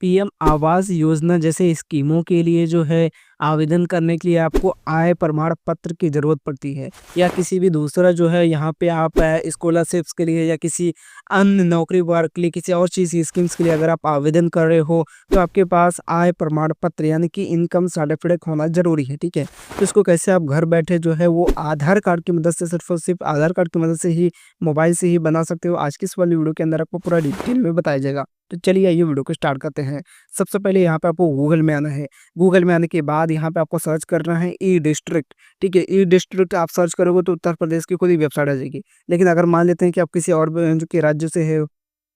PM Awas Yojana जैसे स्कीमों के लिए जो है आवेदन करने के लिए आपको आय प्रमाण पत्र की ज़रूरत पड़ती है या किसी भी दूसरा जो है यहाँ पे आप स्कॉलरशिप्स के लिए या किसी अन्य नौकरी वगैरह के लिए किसी और चीज़ की स्कीम्स के लिए अगर आप आवेदन कर रहे हो तो आपके पास आय प्रमाण पत्र यानी कि इनकम सर्टिफिकेट होना ज़रूरी है, ठीक है। तो इसको कैसे आप घर बैठे जो है वो आधार कार्ड की मदद से सिर्फ और सिर्फ आधार कार्ड की मदद से ही मोबाइल से ही बना सकते हो। आज की इस वाली वीडियो के अंदर आपको पूरा डिटेल में बताया जाएगा। तो चलिए आइए वीडियो को स्टार्ट करते हैं। सबसे पहले यहाँ पे आपको गूगल में आना है। गूगल में आने के बाद यहाँ पे आपको सर्च करना है ई डिस्ट्रिक्ट, ठीक है। ई डिस्ट्रिक्ट आप सर्च करोगे तो उत्तर प्रदेश की खुद ही वेबसाइट आ जाएगी। लेकिन अगर मान लेते हैं कि आप किसी और जो कि राज्य से है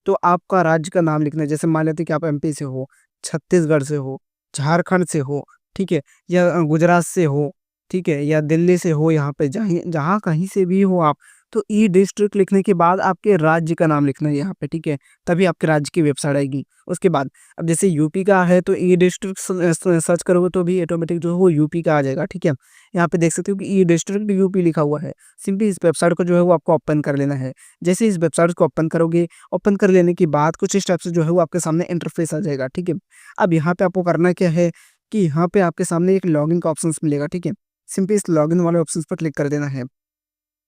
तो आपका राज्य का नाम लिखना है। जैसे मान लेते हैं कि आप एमपी से हो, छत्तीसगढ़ से हो, झारखंड से हो, ठीक है, या गुजरात से हो, ठीक है, या दिल्ली से हो, यहाँ पे जहीं जहाँ कहीं से भी हो आप, तो ई डिस्ट्रिक्ट लिखने के बाद आपके राज्य का नाम लिखना है यहाँ पे, ठीक है। तभी आपके राज्य की वेबसाइट आएगी। उसके बाद अब जैसे यूपी का है तो ई डिस्ट्रिक्ट सर्च करोगे तो भी ऑटोमेटिक जो है वो यूपी का आ जाएगा, ठीक है। यहाँ पे देख सकते हो कि ई डिस्ट्रिक्ट यूपी लिखा हुआ है। सिंपली इस वेबसाइट को जो है वो आपको ओपन कर लेना है। जैसे इस वेबसाइट को ओपन करोगे, ओपन कर लेने के बाद कुछ इस टाइप से जो है वो आपके सामने इंटरफेस आ जाएगा, ठीक है। अब यहाँ पे आपको करना क्या है कि यहाँ पे आपके सामने एक लॉगिन का ऑप्शन मिलेगा, ठीक है। सिंपली इस लॉगिन वाले ऑप्शन पर क्लिक कर देना है।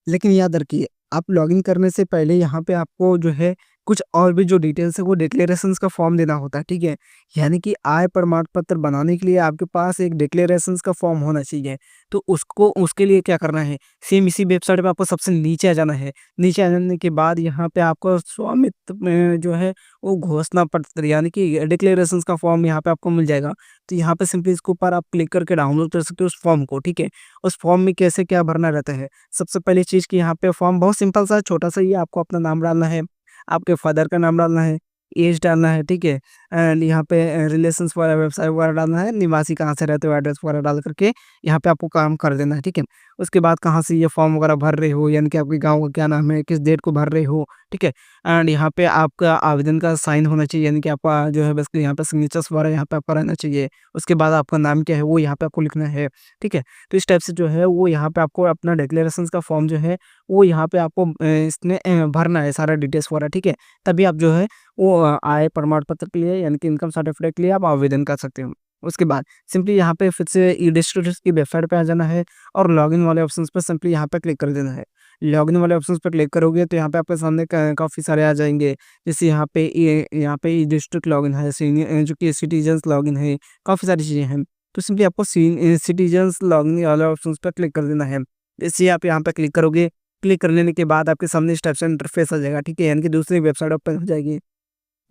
लेकिन याद रखिए, आप लॉगिन करने से पहले यहाँ पे आपको जो है कुछ और भी जो डिटेल्स है वो डिक्लेरेशंस का फॉर्म देना होता है, ठीक है। यानी कि आय प्रमाण पत्र बनाने के लिए आपके पास एक डिक्लेरेशंस का फॉर्म होना चाहिए। तो उसको उसके लिए क्या करना है, सेम इसी वेबसाइट पे आपको सबसे नीचे आ जाना है। नीचे आ जाने के बाद यहाँ पे आपको स्वामित्व में जो है वो घोषणा पत्र यानी कि डिक्लेरेशंस का फॉर्म यहाँ पे आपको मिल जाएगा। तो यहाँ पे सिंपली इसके ऊपर आप क्लिक करके डाउनलोड कर सकते हो उस फॉर्म को, ठीक है। उस फॉर्म में कैसे क्या भरना रहता है, सबसे पहली चीज़ कि यहाँ पे फॉर्म बहुत सिंपल सा छोटा-सा ही है। आपको अपना नाम डालना है, आपके फादर का नाम डालना है, ऐज डालना है, ठीक है। एंड यहाँ पे रिलेशंस वगैरह, व्यवसाय वगैरह डालना है, निवासी कहाँ से रहते हो, एड्रेस वगैरह डाल करके यहाँ पे आपको काम कर देना है, ठीक है। उसके बाद कहाँ से ये फॉर्म वगैरह भर रहे हो, यानी कि आपके गाँव का क्या नाम है, किस डेट को भर रहे हो, ठीक है। एंड यहाँ पे आपका आवेदन का साइन होना चाहिए, यानी कि आपका जो है बेसिकली यहाँ पे सिग्नेचर्स वगैरह यहाँ पे आपका रहना चाहिए। उसके बाद आपका नाम क्या है वो यहाँ पे आपको लिखना है, ठीक है। तो इस टाइप से जो है वो यहाँ पे आपको अपना डिक्लेरेशंस का फॉर्म जो है वो यहाँ पे आपको इसमें भरना है सारा डिटेल्स वगैरह, ठीक है। तभी आप जो है वो आय प्रमाण पत्र के लिए यानी कि इनकम सर्टिफिकेट के लिए आप आवेदन कर सकते हो। उसके बाद सिंपली यहाँ पे फिर से ई डिस्ट्रिक्ट की वेबसाइट पे आ जाना है और लॉगिन वाले ऑप्शंस पे सिंपली यहाँ पे क्लिक कर देना है। लॉगिन वाले ऑप्शंस पे क्लिक करोगे तो यहाँ पे आपके सामने काफ़ी सारे आ जाएँगे। जैसे यहाँ पे ई डिस्ट्रिक्ट लॉगिन है, सीनियर जो कि सिटीजन्स लॉगिन है, काफ़ी सारी चीज़ें हैं। तो सिंपली आपको सिटीजन्स लॉगिन वाले ऑप्शंस पे क्लिक कर देना है। जैसे ही आप यहाँ पे क्लिक करोगे, क्लिक कर लेने के बाद आपके सामने इस टाइप से इंटरफेस आ जाएगा, ठीक है। यानी कि दूसरी वेबसाइट ओपन हो जाएगी।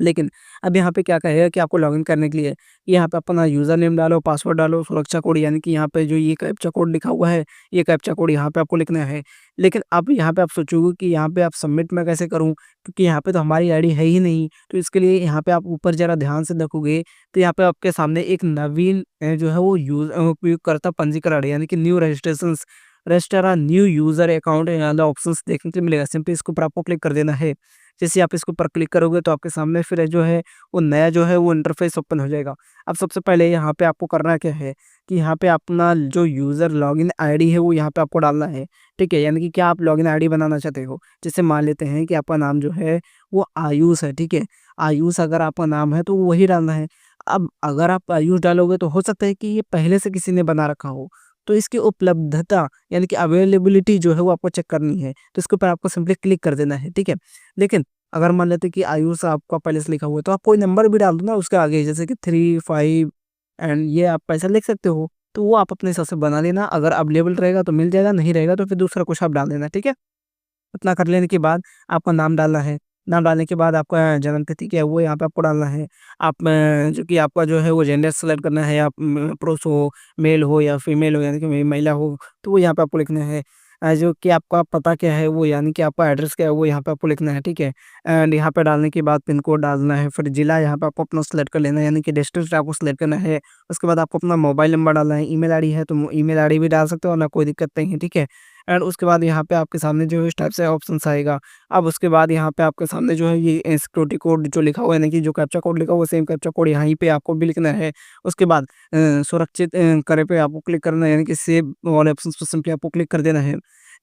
लेकिन अब यहाँ पे क्या कहेगा कि आपको लॉगिन करने के लिए यहाँ पे अपना यूज़र नेम डालो, पासवर्ड डालो, सुरक्षा कोड यानी कि यहाँ पे जो ये कैप्चा कोड लिखा हुआ है, ये कैप्चा कोड यहाँ पे आपको लिखना है। लेकिन अब यहाँ पे आप सोचोगे कि यहाँ पे आप सबमिट मैं कैसे करूँ? क्योंकि यहाँ पे तो हमारी आईडी है ही नहीं। तो इसके लिए यहाँ पे आप ऊपर ज़रा ध्यान से देखोगे तो यहाँ पे आपके सामने एक नवीन जो है वो उपयोगकर्ता पंजीकरण यानी कि new registrations register a new user account वाला ऑप्शंस देखने को मिलेगा। सिंपली इसके ऊपर आपको क्लिक कर देना है। जैसे आप इसके ऊपर क्लिक करोगे तो आपके सामने फिर जो है वो नया जो है वो इंटरफेस ओपन हो जाएगा। अब सबसे पहले यहाँ पे आपको करना क्या है कि यहाँ पे अपना जो यूज़र लॉगिन आईडी है वो यहाँ पे आपको डालना है, ठीक है। यानी कि क्या आप लॉगिन आईडी बनाना चाहते हो। जैसे मान लेते हैं कि आपका नाम जो है वो आयुष है, ठीक है। आयुष अगर आपका नाम है तो वही डालना है। अब अगर आप आयुष डालोगे तो हो सकता है कि ये पहले से किसी ने बना रखा हो। तो इसकी उपलब्धता यानी कि अवेलेबिलिटी जो है वो आपको चेक करनी है। तो इसके ऊपर आपको सिंपली क्लिक कर देना है, ठीक है। लेकिन अगर मान लेते हैं कि आयुष आपका पहले से लिखा हुआ है तो आप कोई नंबर भी डाल दो ना उसके आगे, जैसे कि 3, 5 एंड ये आप पैसा लिख सकते हो। तो वो आप अपने हिसाब से बना लेना, अगर अवेलेबल रहेगा तो मिल जाएगा, नहीं रहेगा तो फिर दूसरा कुछ आप डाल देना, ठीक है। इतना कर लेने के बाद आपका नाम डालना है। नाम डालने के बाद आपका जन्मतिथि क्या है वो यहाँ पे आपको डालना है। आप जो कि आपका जो है वो जेंडर सेलेक्ट करना है, आप पुरुष हो, मेल हो या फीमेल हो यानी कि महिला हो, तो वो यहाँ पे आपको लिखना है। जो कि आपका पता क्या है वो यानी कि आपका एड्रेस क्या है वो यहाँ पे आपको लिखना है, ठीक है। एंड यहाँ पे डालने के बाद पिन कोड डालना है, फिर जिला यहाँ पे आपको अपना सेलेक्ट कर लेना है यानी कि डिस्ट्रिक्ट आपको सेलेक्ट करना है। उसके बाद आपको अपना मोबाइल नंबर डालना है, ईमेल आईडी है तो ईमेल आईडी भी डाल सकते हो ना, कोई दिक्कत नहीं है, ठीक है। एंड उसके बाद यहाँ पे आपके सामने जो है इस टाइप से ऑप्शंस आएगा। अब उसके बाद यहाँ पे आपके सामने जो है ये सिक्योरिटी कोड जो लिखा हुआ है, यानी कि जो कैप्चा कोड लिखा हुआ है सेम कैप्चा कोड यहीं पे आपको भी लिखना है। उसके बाद सुरक्षित करे पे आपको क्लिक करना है यानी कि सेव वाले ऑप्शंस पे सिंपली आपको क्लिक कर देना है।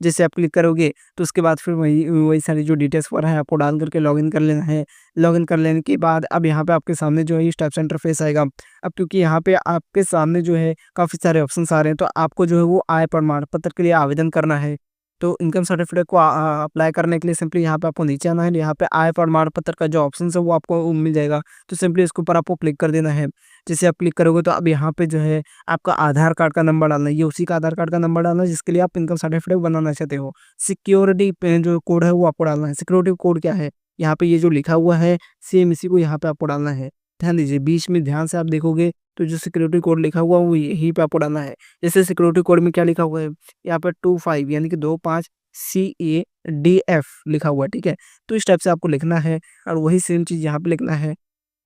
जैसे आप क्लिक करोगे तो उसके बाद फिर वही वही सारी जो डिटेल्स वगैरह है आपको डाल करके लॉगिन कर लेना है। लॉगिन कर लेने के बाद अब यहाँ पे आपके सामने जो है इस टाइप से इंटरफेस आएगा। अब क्योंकि यहाँ पे आपके सामने जो है काफ़ी सारे ऑप्शंस आ रहे हैं, तो आपको जो है वो आय प्रमाण पत्र के लिए आवेदन करना है। तो इनकम सर्टिफिकेट को अप्लाई करने के लिए सिंपली यहाँ पे आपको नीचे आना है। यहाँ पे आय प्रमाण पत्र का जो ऑप्शन है वो आपको मिल जाएगा। तो सिंपली इसके ऊपर आपको क्लिक कर देना है। जैसे आप क्लिक करोगे तो अब यहाँ पे जो है आपका आधार कार्ड का नंबर डालना है। ये उसी का आधार कार्ड का नंबर डालना है जिसके लिए आप इनकम सर्टिफिकेट बनाना चाहते हो। सिक्योरिटी पे जो कोड है वो आपको डालना है। सिक्योरिटी कोड क्या है? यहाँ पे ये जो लिखा हुआ है सेम इसी को यहाँ पे आपको डालना है। ध्यान दीजिए, बीच में ध्यान से आप देखोगे तो जो सिक्योरिटी कोड लिखा हुआ है वो यहीं पे आपको डालना है। जैसे सिक्योरिटी कोड में क्या लिखा हुआ है, यहाँ पे 25 यानी कि 25 CADF लिखा हुआ है, ठीक है? तो इस टाइप से आपको लिखना है और वही सेम चीज़ यहाँ पे लिखना है।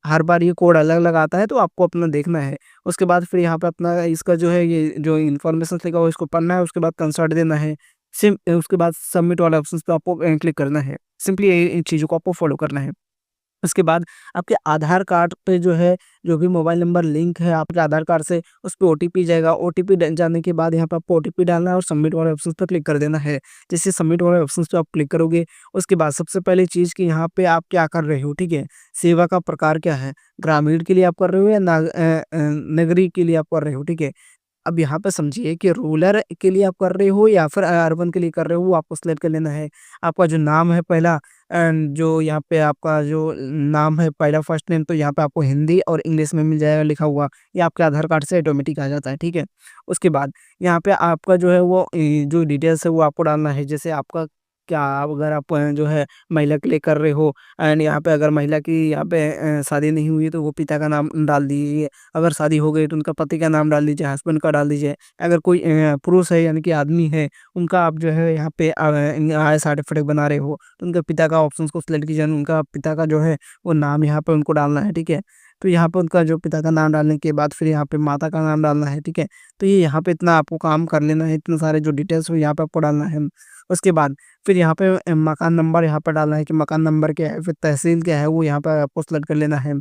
हर बार ये कोड अलग-अलग आता है तो आपको अपना देखना है। उसके बाद फिर यहाँ पे अपना इसका जो है ये जो इन्फॉर्मेशन लिखा हुआ है इसको पढ़ना है, उसके बाद कंसर्ट देना है। उसके बाद सबमिट वाले ऑप्शंस पे आपको क्लिक करना है। सिंपली ये इन चीज़ों को आपको फॉलो करना है। उसके बाद आपके आधार कार्ड पे जो है, जो भी मोबाइल नंबर लिंक है आपके आधार कार्ड से, उस पे ओटीपी जाएगा। ओटीपी ड जाने के बाद यहाँ पे आपको ओटीपी डालना है और सबमिट वाले ऑप्शंस पे क्लिक कर देना है। जैसे सबमिट वाले ऑप्शंस पे आप क्लिक करोगे, उसके बाद सबसे पहली चीज़ कि यहाँ पे आप क्या कर रहे हो, ठीक है? सेवा का प्रकार क्या है? ग्रामीण के लिए आप कर रहे हो या नगरीय के लिए आप कर रहे हो, ठीक है? अब यहाँ पे समझिए कि रूरल के लिए आप कर रहे हो या फिर अर्बन के लिए कर रहे हो, वो आपको सिलेक्ट कर लेना है। आपका जो नाम है पहला जो यहाँ पे आपका जो नाम है पहला फर्स्ट नेम, तो यहाँ पे आपको हिंदी और इंग्लिश में मिल जाएगा लिखा हुआ। ये आपके आधार कार्ड से ऑटोमेटिक आ जाता है, ठीक है? उसके बाद यहाँ पे आपका जो है वो जो डिटेल्स है वो आपको डालना है। जैसे आपका क्या, अगर आप जो है महिला के लिए कर रहे हो एंड यहाँ पे अगर महिला की यहाँ पे शादी नहीं हुई है तो वो पिता का नाम डाल दीजिए। अगर शादी हो गई तो उनका पति का नाम डाल दीजिए, हस्बैंड का डाल दीजिए। अगर कोई पुरुष है यानी कि आदमी है, उनका आप जो है यहाँ पे आय सर्टिफिकेट बना रहे हो, तो उनके पिता का ऑप्शंस को सिलेक्ट कीजिए। उनका पिता का जो है वो नाम यहाँ पे उनको डालना है, ठीक है? तो यहाँ पे उनका जो पिता का नाम डालने के बाद फिर यहाँ पे माता का नाम डालना है, ठीक है? तो ये यहाँ पे इतना आपको काम कर लेना है, इतने सारे जो डिटेल्स हो यहाँ पे आपको डालना है। उसके बाद फिर यहाँ पे मकान नंबर यहाँ पे डालना है कि मकान नंबर क्या है, फिर तहसील क्या है वो यहाँ पे आपको सेलेक्ट कर लेना है।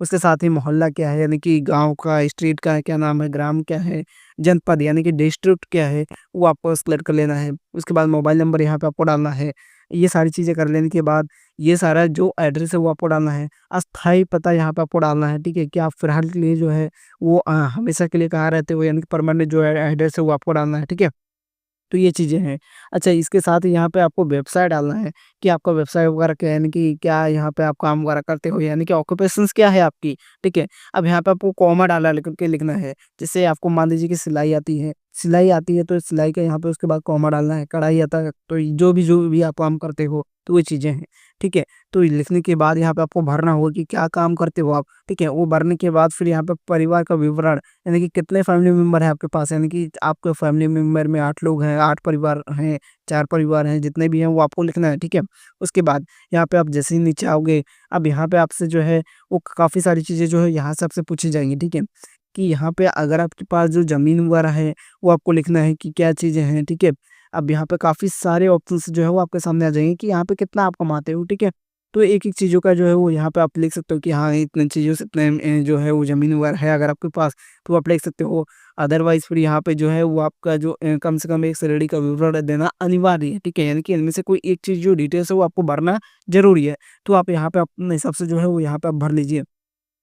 उसके साथ ही मोहल्ला क्या है यानी कि गाँव का, स्ट्रीट का क्या नाम है, ग्राम क्या है, जनपद यानी कि डिस्ट्रिक्ट क्या है, वो आपको सेलेक्ट कर लेना है। उसके बाद मोबाइल नंबर यहाँ पे आपको डालना है। ये सारी चीज़ें कर लेने के बाद ये सारा जो एड्रेस है वो आपको डालना है। अस्थायी पता यहाँ पे आपको डालना है, ठीक है? कि आप फिलहाल के लिए जो है वो हमेशा के लिए कहाँ रहते हो यानी कि परमानेंट जो है एड्रेस है वो आपको डालना है, ठीक है? तो ये चीज़ें हैं। अच्छा, इसके साथ ही यहाँ पे आपको व्यवसाय डालना है कि आपका व्यवसाय वगैरह क्या है, यानी कि क्या यहाँ पे आप काम वगैरह करते हो, यानी कि ऑक्यूपेशंस क्या है आपकी, ठीक है? अब यहाँ पे आपको कॉमा डाला लिख के लिखना है। जैसे आपको मान लीजिए कि सिलाई आती है तो सिलाई का यहाँ पे उसके बाद कॉमा डालना है। कढ़ाई आता है, तो जो भी आप काम करते हो, तो वो चीज़ें हैं, ठीक है? तो ये लिखने के बाद यहाँ पे आपको भरना होगा कि क्या काम करते हो आप, ठीक है? वो भरने के बाद फिर यहाँ पे परिवार का विवरण, यानी कि कितने फैमिली मेंबर हैं आपके पास, यानी कि आपके फैमिली मेंबर में 8 लोग हैं, 8 परिवार हैं, 4 परिवार हैं, जितने भी हैं वो आपको लिखना है, ठीक है? उसके बाद यहाँ पे आप जैसे ही नीचे आओगे, अब यहाँ पे आपसे जो है वो काफ़ी सारी चीज़ें जो है यहाँ से आपसे पूछी जाएँगी, ठीक है? कि यहाँ पे अगर आपके पास जो ज़मीन वगैरह है, वो आपको लिखना है कि क्या चीज़ें हैं, ठीक है? अब यहाँ पे काफ़ी सारे ऑप्शंस जो है वो आपके सामने आ जाएँगे कि यहाँ पे कितना आप कमाते हो, ठीक है? तो एक-एक चीज़ों का जो है वो यहाँ पे आप लिख सकते हो कि हाँ, इतने चीज़ों से इतने जो है वो ज़मीन वगैरह है अगर आपके पास, तो आप लिख सकते हो। अदरवाइज़ फिर यहाँ पे जो है वो आपका जो कम से कम एक सैलरी का विवरण देना अनिवार्य है, ठीक है? यानी कि इनमें से कोई एक चीज़ जो डिटेल्स है वो आपको भरना ज़रूरी है। तो आप यहाँ पे अपने हिसाब से जो है वो यहाँ पे आप भर लीजिए।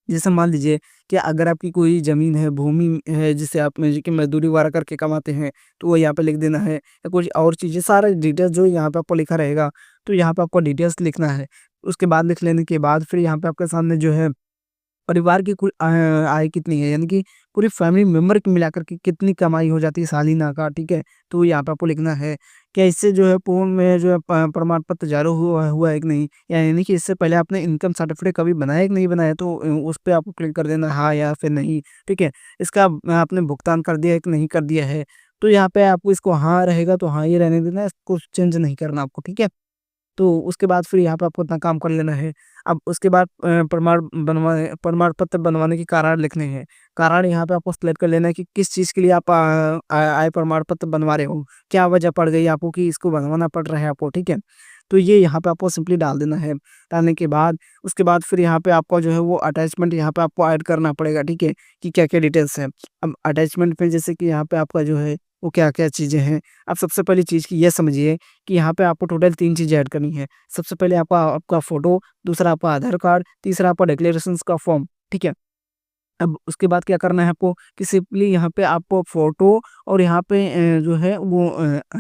जैसे मान लीजिए कि अगर आपकी कोई ज़मीन है, भूमि है जिसे आप में कि मज़दूरी वगैरह करके कमाते हैं, तो वो यहाँ पे लिख देना है या कुछ और चीज़ें, सारा डिटेल्स जो यहाँ पे आपको लिखा रहेगा, तो यहाँ पे आपको डिटेल्स लिखना है। उसके बाद लिख लेने के बाद फिर यहाँ पे आपके सामने जो है परिवार की कुल आय कितनी है, यानी कि पूरी फैमिली मेंबर की मिलाकर के कितनी कमाई हो जाती है सालाना का, ठीक है? तो यहाँ पे आपको लिखना है। क्या इससे जो है पूर्ण में जो है प्रमाण पत्र जारी हुआ है कि नहीं? यानी कि इससे पहले आपने इनकम सर्टिफिकेट कभी बनाया है कि नहीं बनाया? तो उस पे आपको क्लिक कर देना हाँ या फिर नहीं, ठीक है? इसका आपने भुगतान कर दिया है कि नहीं कर दिया है? तो यहाँ पे आपको इसको हाँ रहेगा तो हाँ ही रहने देना है, इसको चेंज नहीं करना आपको, ठीक है? तो उसके बाद फिर यहाँ पे आपको इतना काम कर लेना है। अब उसके बाद प्रमाण पत्र बनवाने के कारण लिखने हैं। कारण यहाँ पे आपको सेलेक्ट कर लेना है कि किस चीज़ के लिए आप आय प्रमाण पत्र बनवा रहे हो। क्या वजह पड़ गई आपको कि इसको बनवाना पड़ रहा है आपको, ठीक है? तो ये यहाँ पे आपको सिंपली डाल देना है। डालने के बाद उसके बाद फिर यहाँ पे आपका जो है वो अटैचमेंट यहाँ पे आपको ऐड करना पड़ेगा, ठीक है? कि क्या-क्या डिटेल्स हैं। अब अटैचमेंट पे जैसे कि यहाँ पे आपका जो है वो क्या-क्या चीज़ें हैं। आप सबसे पहली चीज़ की ये समझिए कि यहाँ पे आपको टोटल 3 चीज़ें ऐड करनी है। सबसे पहले आपका आपका फ़ोटो, दूसरा आपका आधार कार्ड, तीसरा आपका डिक्लेरेशंस का फॉर्म, ठीक है? अब उसके बाद क्या करना है आपको कि सिंपली यहाँ पे आपको फ़ोटो और यहाँ पे जो है वो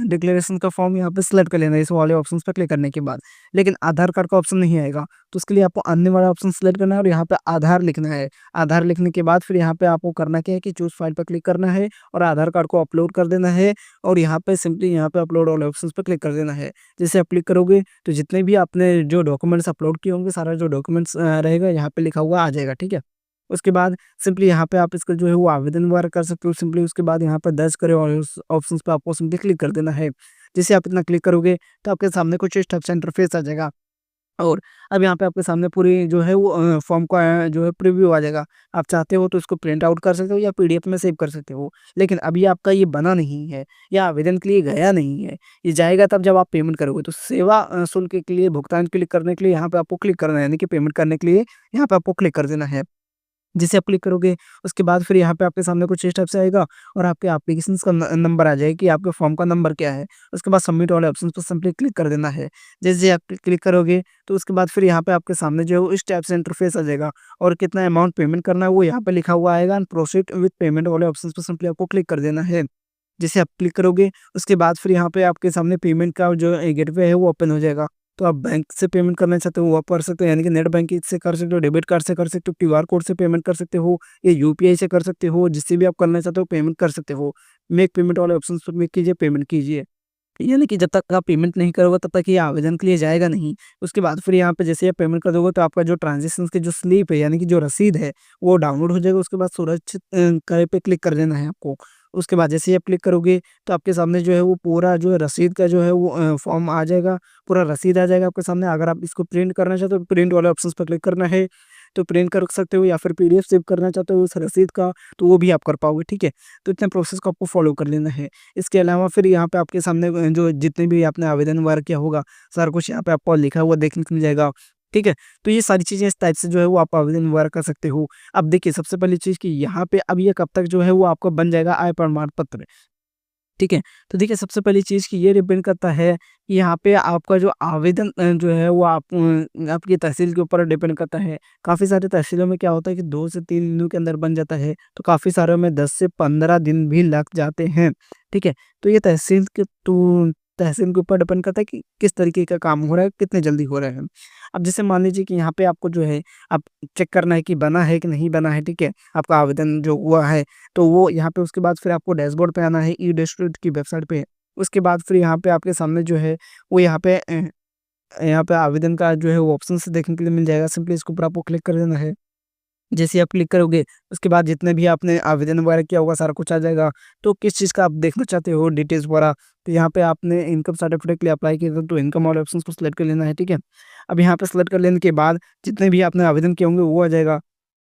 डिक्लेरेशन का फॉर्म यहाँ पे सिलेक्ट कर लेना है इस वाले ऑप्शंस पे क्लिक करने के बाद। लेकिन आधार कार्ड का ऑप्शन नहीं आएगा, तो उसके लिए आपको अन्य वाला ऑप्शन सिलेक्ट करना है और यहाँ पे आधार लिखना है। आधार लिखने के बाद फिर यहाँ पे आपको करना क्या है कि चूज़ फाइल पे क्लिक करना है और आधार कार्ड को अपलोड कर देना है और यहाँ पे सिंपली यहाँ पे अपलोड वाले ऑप्शंस पे क्लिक कर देना है। जैसे आप क्लिक करोगे तो जितने भी आपने जो डॉक्यूमेंट्स अपलोड किए होंगे, सारा जो डॉक्यूमेंट्स रहेगा यहाँ पे लिखा हुआ आ जाएगा, ठीक है? उसके बाद सिंपली यहाँ पे आप इसका जो है वो आवेदन वगैरह कर सकते हो सिंपली उसके बाद यहाँ पे दर्ज करें और उस ऑप्शंस पे आपको सिंपली क्लिक कर देना है। जैसे आप इतना क्लिक करोगे तो आपके सामने कुछ इस टाइप से इंटरफेस आ जाएगा और अब यहाँ पे आपके सामने पूरी जो है वो फॉर्म का जो है प्रीव्यू आ जाएगा। आप चाहते हो तो इसको प्रिंट आउट कर सकते हो या पीडीएफ में सेव कर सकते हो। लेकिन अभी आपका ये बना नहीं है या आवेदन के लिए गया नहीं है। ये जाएगा तब जब आप पेमेंट करोगे। तो सेवा शुल्क के लिए भुगतान क्लिक करने के लिए यहाँ पे आपको क्लिक करना है यानी कि पेमेंट करने के लिए यहाँ पे आपको क्लिक कर देना है। जिसे आप क्लिक करोगे, उसके बाद फिर यहाँ पे आपके सामने कुछ इस टाइप से आएगा और आपके एप्लीकेशंस का न नंबर आ जाएगा कि आपके फॉर्म का नंबर क्या है। उसके बाद सबमिट वाले ऑप्शंस पे सिंपली क्लिक कर देना है। जैसे आप क्लिक करोगे, तो उसके बाद फिर यहाँ पे आपके सामने जो है वो इस टाइप से इंटरफेस आ जाएगा और कितना अमाउंट पेमेंट करना है वो यहाँ पे लिखा हुआ आएगा एंड प्रोसीड विथ पेमेंट वाले ऑप्शंस पे सिंपली आपको क्लिक कर देना है। जैसे आप क्लिक करोगे, उसके बाद फिर यहाँ पे आपके सामने पेमेंट का जो गेटवे है वो ओपन हो जाएगा। तो आप बैंक से पेमेंट करना चाहते हो वो आप कर सकते हो यानी कि नेट बैंकिंग से कर सकते हो, डेबिट कार्ड से कर सकते हो, क्यूआर कोड से पेमेंट कर सकते हो, या यूपीआई से कर सकते हो, जिससे भी आप करना चाहते हो पेमेंट कर सकते हो। मेक पेमेंट वाले ऑप्शन पर क्लिक कीजिए, पेमेंट कीजिए। यानी कि जब तक आप पेमेंट नहीं करोगे तब तक ये आवेदन के लिए जाएगा नहीं। उसके बाद फिर यहाँ पे जैसे आप पेमेंट कर दोगे तो आपका जो ट्रांज़ैक्शंस की जो स्लिप है यानी कि जो रसीद है वो डाउनलोड हो जाएगा। उसके बाद सुरक्षित करे पे क्लिक कर देना है आपको। उसके बाद जैसे ही आप क्लिक करोगे तो आपके सामने जो है वो पूरा जो है रसीद का जो है वो फॉर्म आ जाएगा, पूरा रसीद आ जाएगा आपके सामने। अगर आप इसको प्रिंट करना चाहते हो तो प्रिंट वाले ऑप्शंस पे क्लिक करना है, तो प्रिंट कर सकते हो या फिर पीडीएफ सेव करना चाहते हो उस रसीद का तो वो भी आप कर पाओगे, ठीक है? तो इतने प्रोसेस को आपको फॉलो कर लेना है। इसके अलावा फिर यहाँ पे आपके सामने जो जितने भी आपने आवेदन वगैरह किया होगा, सारा कुछ यहाँ पे आपको लिखा हुआ देखने को मिल जाएगा, ठीक है? तो ये सारी चीज़ें इस टाइप से जो है वो आप आवेदन वगैरह कर सकते हो। अब देखिए सबसे पहली चीज़ कि यहाँ पे अब ये कब तक जो है वो आपका बन जाएगा आय प्रमाण पत्र। ठीक है? तो देखिए सबसे पहली चीज़ कि ये डिपेंड करता है कि यहाँ पे आपका जो आवेदन जो है वो आपकी तहसील के ऊपर डिपेंड करता है। काफ़ी सारी तहसीलों में क्या होता है कि 2 से 3 दिनों के अंदर बन जाता है, तो काफ़ी सारों में 10 से 15 दिन भी लग जाते हैं। ठीक है? तो ये तहसील के ऊपर डिपेंड करता है कि किस तरीके का काम हो रहा है, कितने जल्दी हो रहा है। अब जैसे मान लीजिए कि यहाँ पे आपको जो है अब चेक करना है कि बना है कि नहीं बना है, ठीक है? आपका आवेदन जो हुआ है तो वो यहाँ पे उसके बाद फिर आपको डैशबोर्ड पे आना है ई डिस्ट्रिक्ट की वेबसाइट पे। उसके बाद फिर यहाँ पे आपके सामने जो है वो यहाँ पे आवेदन का जो है वो ऑप्शंस देखने के लिए मिल जाएगा। सिंपली इसके ऊपर आपको क्लिक कर देना है। जैसे ही आप क्लिक करोगे, उसके बाद जितने भी आपने आवेदन वगैरह किया होगा सारा कुछ आ जाएगा। तो किस चीज़ का आप देखना चाहते हो डिटेल्स वगैरह, तो यहाँ पे आपने इनकम सर्टिफिकेट के लिए अप्लाई किया था तो इनकम वाले ऑप्शंस को सिलेक्ट कर लेना है, ठीक है? अब यहाँ पे सिलेक्ट कर लेने के बाद जितने भी आपने आवेदन किए होंगे वो आ जाएगा।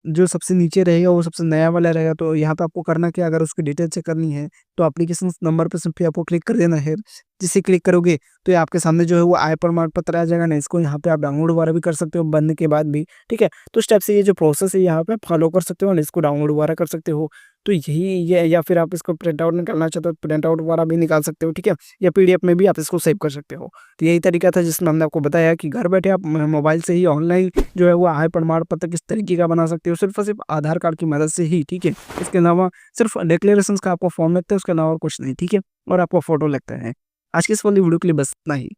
जो सबसे नीचे रहेगा वो सबसे नया वाला रहेगा, तो यहाँ पे आपको करना क्या है अगर उसकी डिटेल चेक करनी है, तो एप्लीकेशन नंबर पे सिंपली आपको क्लिक कर देना है। जिसे क्लिक करोगे तो ये आपके सामने जो है वो आय प्रमाण पत्र आ जाएगा ना, इसको यहाँ पे आप डाउनलोड वगैरह भी कर सकते हो बनने के बाद भी, ठीक है? तो इस टाइप से ये जो प्रोसेस है यहाँ पे फॉलो कर सकते हो और इसको डाउनलोड वगैरह कर सकते हो। तो यही ये या फिर आप इसको प्रिंट आउट निकालना चाहते हो, प्रिंट आउट वगैरह भी निकाल सकते हो, ठीक है? या पीडीएफ में भी आप इसको सेव कर सकते हो। तो यही तरीका था जिसमें हमने आपको बताया कि घर बैठे आप मोबाइल से ही ऑनलाइन जो है वो आय प्रमाण पत्र किस तरीके का बना सकते हो, सिर्फ़ और सिर्फ़ आधार कार्ड की मदद से ही, ठीक है? इसके अलावा सिर्फ़ डिक्लेरेशंस का आपको फॉर्म लगता है, उसके अलावा और कुछ नहीं, ठीक है? और आपका फ़ोटो लगता है। आज की इस वाली वीडियो के लिए बस इतना ही।